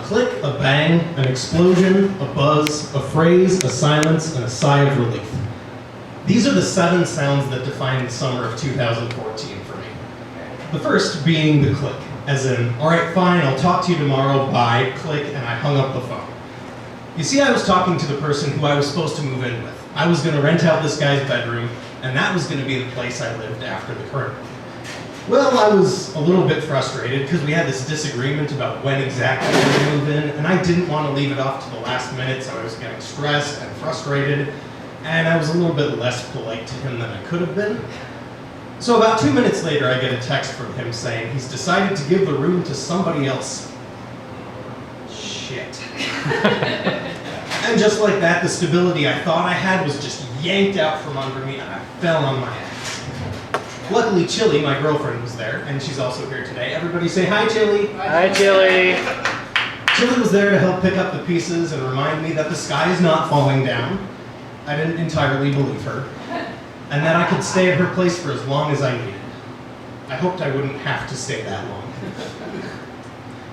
click, a bang, an explosion, a buzz, a phrase, a silence, and a sigh of relief. These are the 7 sounds that define the summer of 2014 for me. The first being the click, as in, all right, fine, I'll talk to you tomorrow, bye, click, and I hung up the phone. You see, I was talking to the person who I was supposed to move in with. I was going to rent out this guy's bedroom, and that was going to be the place I lived after the current one. Well, I was a little bit frustrated because we had this disagreement about when exactly we were going to move in, and I didn't want to leave it off to the last minute, so I was getting stressed and frustrated, and I was a little bit less polite to him than I could have been. So about 2 minutes later, I get a text from him saying he's decided to give the room to somebody else. Shit. And just like that, the stability I thought I had was just yanked out from under me, and I fell on my ass. Luckily, Chili, my girlfriend, was there, and she's also here today. Everybody say hi, Chili. Hi, Chili. Chili was there to help pick up the pieces and remind me that the sky is not falling down. I didn't entirely believe her, and that I could stay at her place for as long as I needed. I hoped I wouldn't have to stay that long.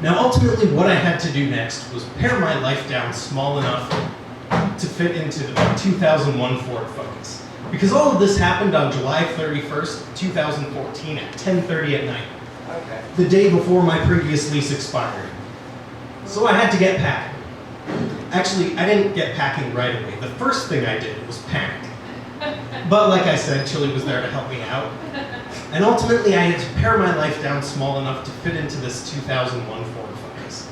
Now, ultimately, what I had to do next was pare my life down small enough to fit into the 2001 Ford Focus. Because all of this happened on July 31st, 2014 at 10:30 at night. Okay. The day before my previous lease expired. So I had to get packing. Actually, I didn't get packing right away. The first thing I did was panic. But like I said, Chili was there to help me out. And ultimately, I had to pare my life down small enough to fit into this 2001 Ford Focus.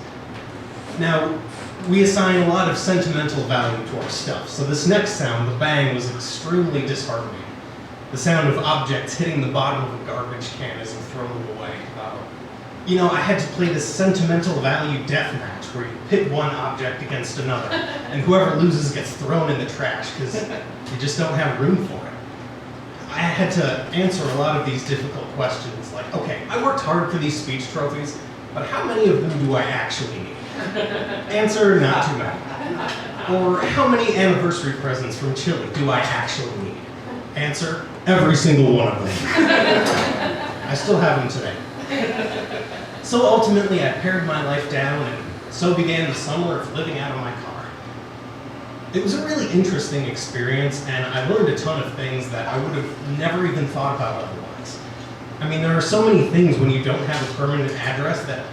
Now, we assign a lot of sentimental value to our stuff, so this next sound, the bang, was extremely disheartening. The sound of objects hitting the bottom of a garbage can as you throw them away. You know, I had to play this sentimental value death match where you pit one object against another, and whoever loses gets thrown in the trash because you just don't have room for it. I had to answer a lot of these difficult questions, like, okay, I worked hard for these speech trophies, but how many of them do I actually need? Answer, not too many. Or how many anniversary presents from Chili do I actually need? Answer, every single one of them. I still have them today. So ultimately, I pared my life down, and so began the summer of living out of my car. It was a really interesting experience, and I learned a ton of things that I would have never even thought about otherwise. I mean, there are so many things when you don't have a permanent address that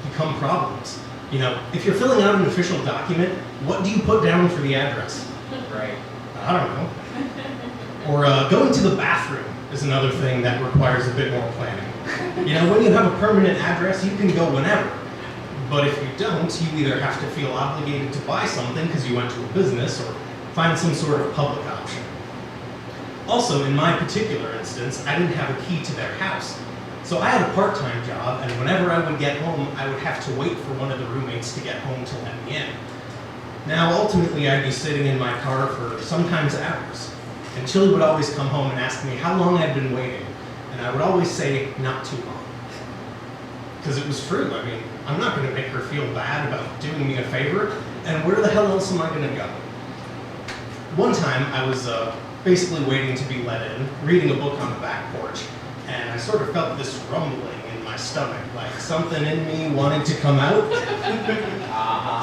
become problems. You know, if you're filling out an official document, what do you put down for the address? Right. I don't know. Or going to the bathroom is another thing that requires a bit more planning. You know, when you have a permanent address, you can go whenever. But if you don't, you either have to feel obligated to buy something because you went to a business or find some sort of public option. Also, in my particular instance, I didn't have a key to their house. So I had a part-time job, and whenever I would get home, I would have to wait for one of the roommates to get home to let me in. Now, ultimately, I'd be sitting in my car for sometimes hours, and Chili would always come home and ask me how long I'd been waiting, and I would always say, not too long. Because it was true. I mean, I'm not going to make her feel bad about doing me a favor, and where the hell else am I going to go? One time, I was basically waiting to be let in, reading a book on the back porch, and I sort of felt this rumbling in my stomach, like something in me wanted to come out.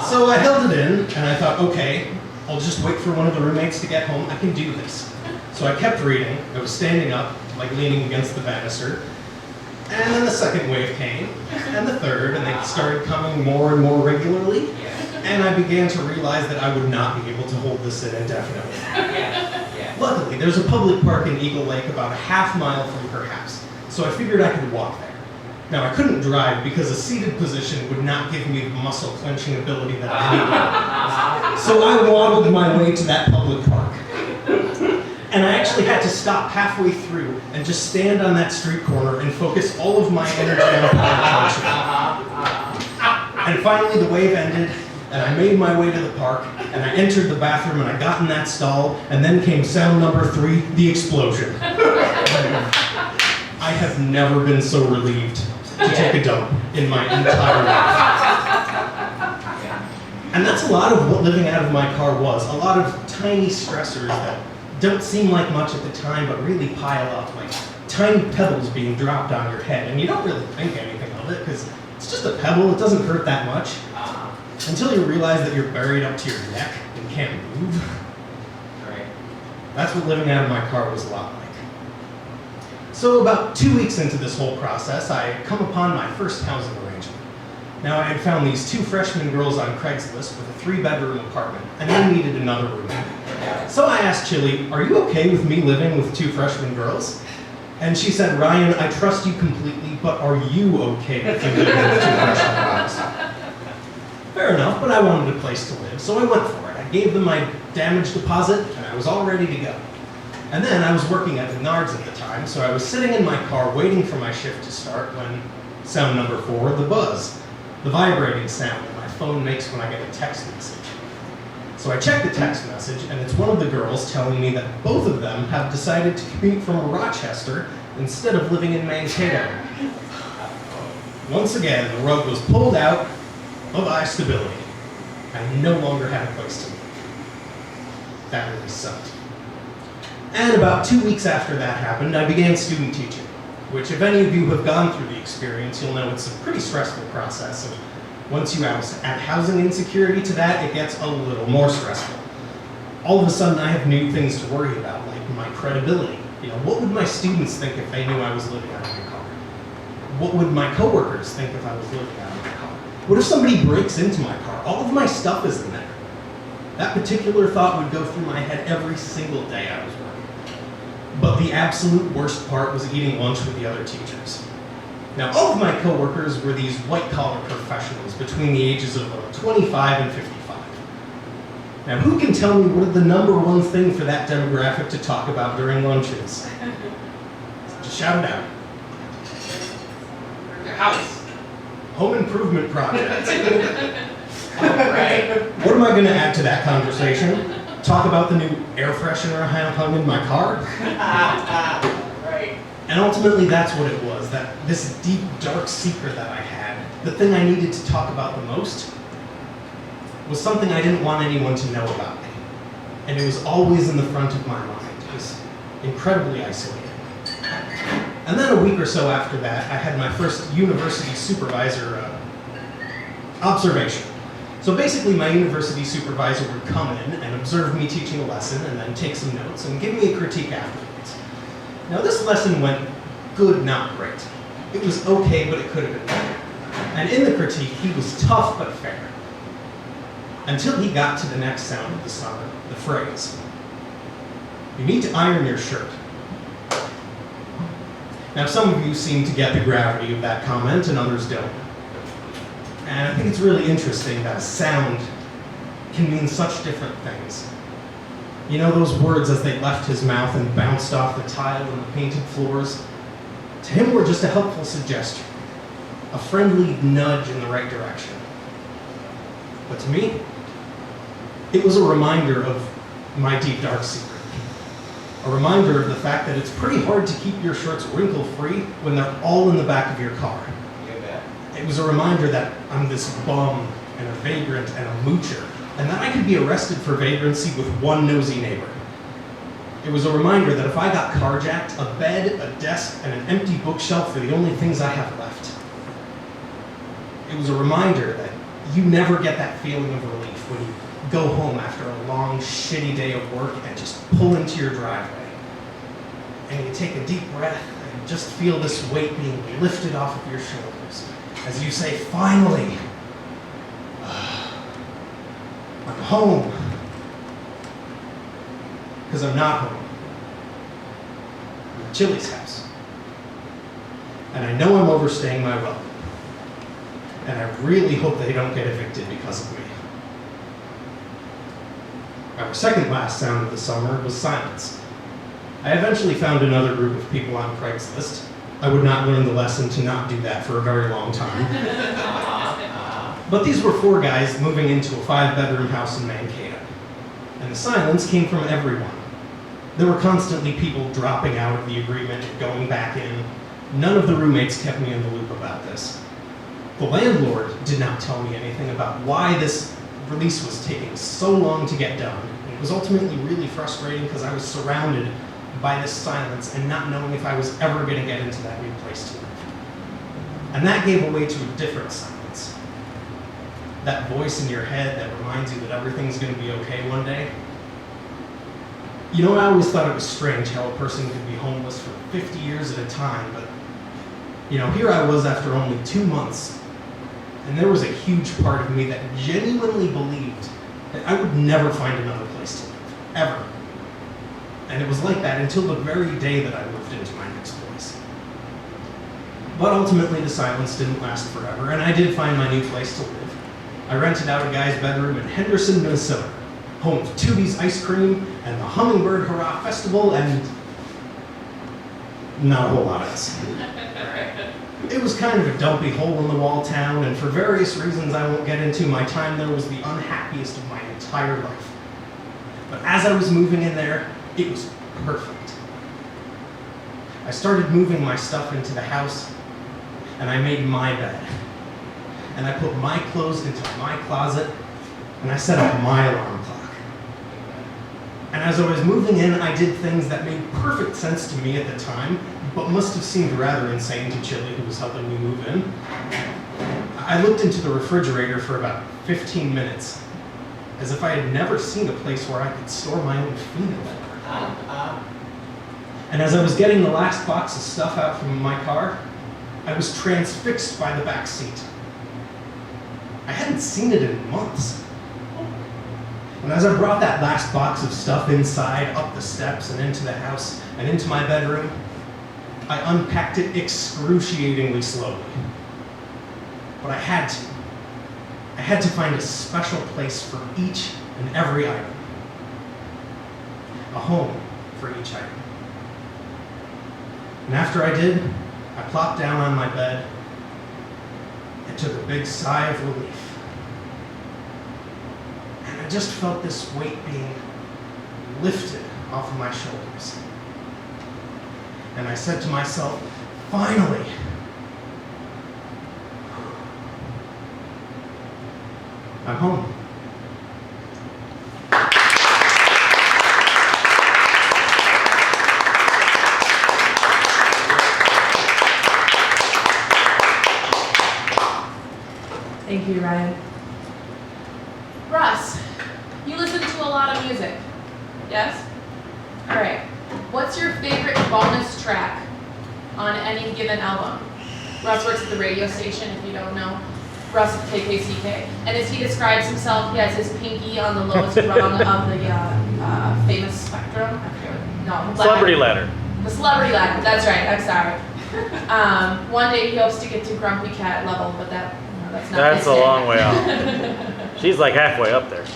So I held it in, and I thought, okay, I'll just wait for one of the roommates to get home. I can do this. So I kept reading. I was standing up, like leaning against the banister. And then the second wave came, and the third, and they started coming more and more regularly. And I began to realize that I would not be able to hold this in indefinitely. Luckily, there's a public park in Eagle Lake about a half mile from her house, so I figured I could walk there. Now, I couldn't drive because a seated position would not give me the muscle clenching ability that I needed. So I waddled my way to that public park. And I actually had to stop halfway through and just stand on that street corner and focus all of my energy on power punching. And finally, the wave ended, and I made my way to the park, and I entered the bathroom, and I got in that stall, and then came sound number 3, the explosion. I have never been so relieved to take a dump in my entire life. And that's a lot of what living out of my car was, a lot of tiny stressors that don't seem like much at the time, but really pile up, like tiny pebbles being dropped on your head, and you don't really think anything of it, because it's just a pebble, it doesn't hurt that much. until you realize that you're buried up to your neck and can't move. Right. That's what living out of my car was a lot like. So about 2 weeks into this whole process, I had come upon my first housing arrangement. Now, I had found these 2 freshman girls on Craigslist with a 3-bedroom apartment, and they needed another room. So I asked Chili, "Are you okay with me living with 2 freshman girls?" And she said, "Ryan, I trust you completely, but are you okay with me living with 2 freshman girls?" Fair enough, but I wanted a place to live, so I went for it. I gave them my damage deposit, and I was all ready to go. And then I was working at Menards at the time, so I was sitting in my car waiting for my shift to start when sound number 4, the buzz, the vibrating sound that my phone makes when I get a text message. So I check the text message, and it's one of the girls telling me that both of them have decided to commute from Rochester instead of living in Mankato. Once again, the rug was pulled out of eye stability. I no longer had a place to live. That really sucked. And about 2 weeks after that happened, I began student teaching, which if any of you have gone through the experience, you'll know it's a pretty stressful process. And once you add housing insecurity to that, it gets a little more stressful. All of a sudden, I have new things to worry about, like my credibility. What would my students think if they knew I was living out of my car? What would my coworkers think if I was living out of my car? What if somebody breaks into my car? All of my stuff is in there. That particular thought would go through my head every single day I was working. But the absolute worst part was eating lunch with the other teachers. Now, all of my coworkers were these white-collar professionals between the ages of 25 and 55. Now, who can tell me what the number one thing for that demographic to talk about during lunch is? Just shout it out. Your house. Home improvement project. Right. What am I going to add to that conversation? Talk about the new air freshener I have hung in my car? Right. And ultimately, that's what it was, that this deep, dark secret that I had, the thing I needed to talk about the most, was something I didn't want anyone to know about me. And it was always in the front of my mind. It was incredibly isolating. And then a week or so after that, I had my first university supervisor observation. So basically, my university supervisor would come in and observe me teaching a lesson and then take some notes and give me a critique afterwards. Now, this lesson went good, not great. It was okay, but it could have been better. And in the critique, he was tough but fair. Until he got to the next sound of the song, the phrase, "You need to iron your shirt." Now, some of you seem to get the gravity of that comment and others don't. And I think it's really interesting that a sound can mean such different things. Those words as they left his mouth and bounced off the tile and the painted floors, to him were just a helpful suggestion, a friendly nudge in the right direction. But to me, it was a reminder of my deep, dark secret. A reminder of the fact that it's pretty hard to keep your shirts wrinkle-free when they're all in the back of your car. It was a reminder that I'm this bum and a vagrant and a moocher, and that I could be arrested for vagrancy with one nosy neighbor. It was a reminder that if I got carjacked, a bed, a desk, and an empty bookshelf are the only things I have left. It was a reminder that you never get that feeling of relief when you go home after a long, shitty day of work and just pull into your driveway. And you take a deep breath and just feel this weight being lifted off of your shoulders. As you say, finally, I'm home. Because I'm not home. I'm at Chili's house. And I know I'm overstaying my welcome. And I really hope they don't get evicted because of me. Our second last sound of the summer was silence. I eventually found another group of people on Craigslist. I would not learn the lesson to not do that for a very long time. But these were 4 guys moving into a 5-bedroom house in Mankato. And the silence came from everyone. There were constantly people dropping out of the agreement and going back in. None of the roommates kept me in the loop about this. The landlord did not tell me anything about why this release was taking so long to get done. And it was ultimately really frustrating because I was surrounded by this silence and not knowing if I was ever going to get into that new place to live. And that gave way to a different silence. That voice in your head that reminds you that everything's going to be okay one day. You know, I always thought it was strange how a person could be homeless for 50 years at a time, but, you know, here I was after only 2 months, and there was a huge part of me that genuinely believed that I would never find another place to live, ever. And it was like that until the very day that I moved into my next place. But ultimately, the silence didn't last forever, and I did find my new place to live. I rented out a guy's bedroom in Henderson, Minnesota, home of Tubi's Ice Cream and the Hummingbird Hurrah Festival, and not a whole lot else. It was kind of a dumpy hole-in-the-wall town, and for various reasons I won't get into, my time there was the unhappiest of my entire life. But as I was moving in there, it was perfect. I started moving my stuff into the house, and I made my bed. And I put my clothes into my closet, and I set up my alarm clock. And as I was moving in, I did things that made perfect sense to me at the time, but must have seemed rather insane to Chili, who was helping me move in. I looked into the refrigerator for about 15 minutes, as if I had never seen a place where I could store my own food before. And as I was getting the last box of stuff out from my car, I was transfixed by the back seat. I hadn't seen it in months. And as I brought that last box of stuff inside, up the steps and into the house and into my bedroom, I unpacked it excruciatingly slowly. But I had to. I had to find a special place for each and every item. A home for each item. And after I did, I plopped down on my bed and took a big sigh of relief. And I just felt this weight being lifted off of my shoulders. And I said to myself, finally, I'm home. Thank you, Ryan. Russ, you listen to a lot of music, yes? All right. What's your favorite bonus track on any given album? Russ works at the radio station, if you don't know. Russ at KKCK. And as he describes himself, he has his pinky on the lowest rung of the famous spectrum. I forget what, no, Celebrity ladder. The celebrity ladder, that's right, I'm sorry. One day he hopes to get to Grumpy Cat level, but that's not That's his a day. long way out. She's like halfway up there.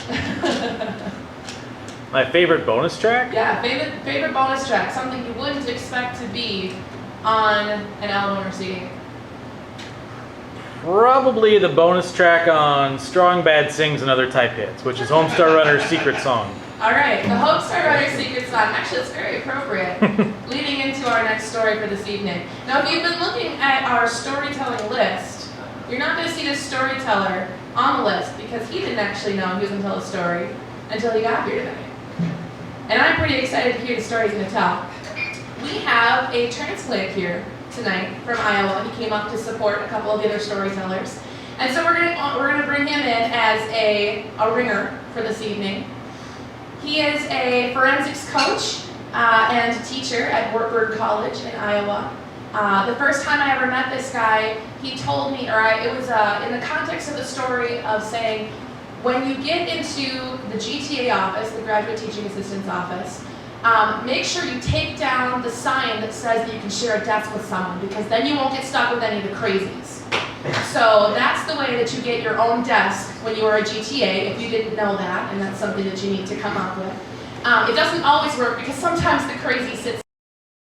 My favorite bonus track? Yeah, favorite bonus track, something you wouldn't expect to be on an album or CD. Probably the bonus track on Strong Bad Sings and Other Type Hits, which is Homestar Runner's secret song. All right, the Homestar Runner secret song. Actually, it's very appropriate. Leading into our next story for this evening. Now, if you've been looking at our storytelling list, you're not going to see this storyteller on the list because he didn't actually know he was going to tell a story until he got here tonight. And I'm pretty excited to hear the story he's going to tell. We have a transplant here tonight from Iowa. He came up to support a couple of the other storytellers. And so we're gonna bring him in as a ringer for this evening. He is a forensics coach and teacher at Wartburg College in Iowa. The first time I ever met this guy, he told me, it was in the context of the story of saying, when you get into the GTA office, the Graduate Teaching Assistant's office, make sure you take down the sign that says that you can share a desk with someone, because then you won't get stuck with any of the crazies. So that's the way that you get your own desk when you are a GTA, if you didn't know that, and that's something that you need to come up with. It doesn't always work, because sometimes the crazy sits